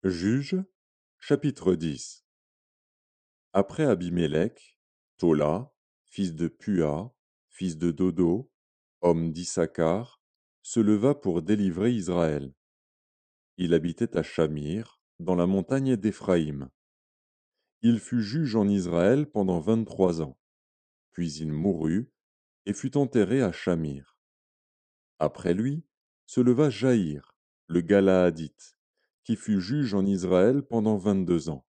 Juges, chapitre 10. Après Abimélec, Tola, fils de Pua, fils de Dodo, homme d'Issachar, se leva pour délivrer Israël. Il habitait à Shamir, dans la montagne d'Éphraïm. Il fut juge en Israël pendant 23 ans. Puis il mourut et fut enterré à Shamir. Après lui, se leva Jaïr, le Galaadite, qui fut juge en Israël pendant 22 ans.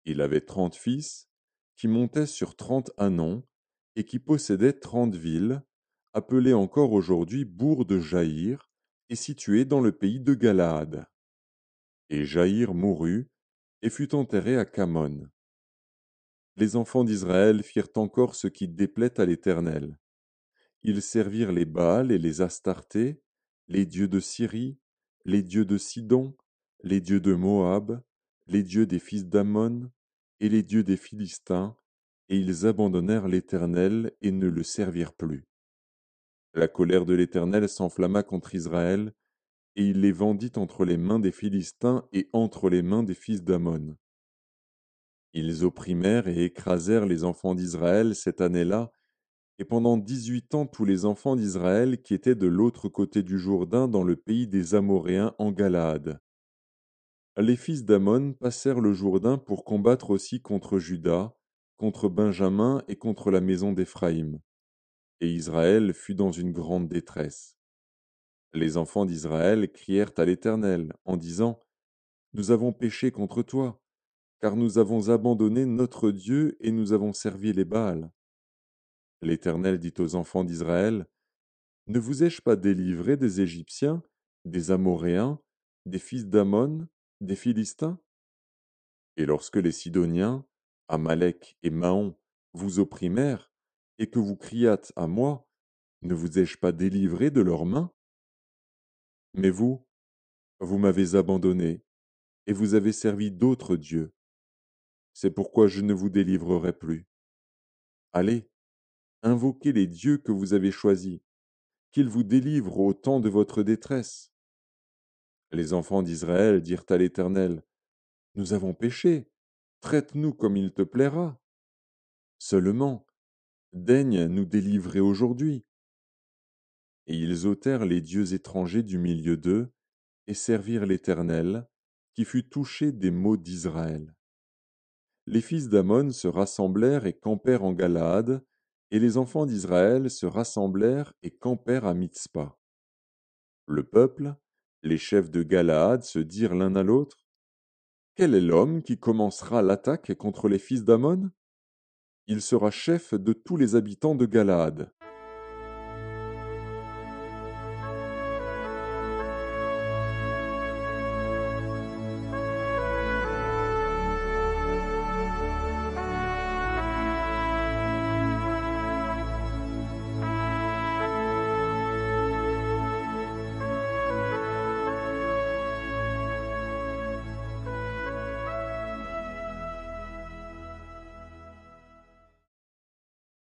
Il avait 30 fils, qui montaient sur 30 ânons, et qui possédaient 30 villes, appelées encore aujourd'hui bourgs de Jaïr, et situées dans le pays de Galaad. Et Jaïr mourut, et fut enterré à Camon. Les enfants d'Israël firent encore ce qui déplaît à l'Éternel. Ils servirent les Baals et les Astartés, les dieux de Syrie, les dieux de Sidon, les dieux de Moab, les dieux des fils d'Ammon, et les dieux des Philistins, et ils abandonnèrent l'Éternel et ne le servirent plus. La colère de l'Éternel s'enflamma contre Israël, et il les vendit entre les mains des Philistins et entre les mains des fils d'Ammon. Ils opprimèrent et écrasèrent les enfants d'Israël cette année-là, et pendant 18 ans tous les enfants d'Israël qui étaient de l'autre côté du Jourdain dans le pays des Amoréens en Galaad. Les fils d'Ammon passèrent le Jourdain pour combattre aussi contre Juda, contre Benjamin et contre la maison d'Éphraïm. Et Israël fut dans une grande détresse. Les enfants d'Israël crièrent à l'Éternel en disant: Nous avons péché contre toi, car nous avons abandonné notre Dieu et nous avons servi les Baals. L'Éternel dit aux enfants d'Israël: Ne vous ai-je pas délivré des Égyptiens, des Amoréens, des fils d'Ammon, des Philistins? Et lorsque les Sidoniens, Amalek et Maon vous opprimèrent, et que vous criâtes à moi, ne vous ai-je pas délivré de leurs mains? Mais vous, vous m'avez abandonné, et vous avez servi d'autres dieux. C'est pourquoi je ne vous délivrerai plus. Allez, invoquez les dieux que vous avez choisis, qu'ils vous délivrent au temps de votre détresse. Les enfants d'Israël dirent à l'Éternel: Nous avons péché, traite-nous comme il te plaira. Seulement, daigne nous délivrer aujourd'hui. Et ils ôtèrent les dieux étrangers du milieu d'eux, et servirent l'Éternel, qui fut touché des maux d'Israël. Les fils d'Ammon se rassemblèrent et campèrent en Galaad, et les enfants d'Israël se rassemblèrent et campèrent à Mitzpa. Le peuple, les chefs de Galaad se dirent l'un à l'autre: Quel est l'homme qui commencera l'attaque contre les fils d'Ammon? Il sera chef de tous les habitants de Galaad.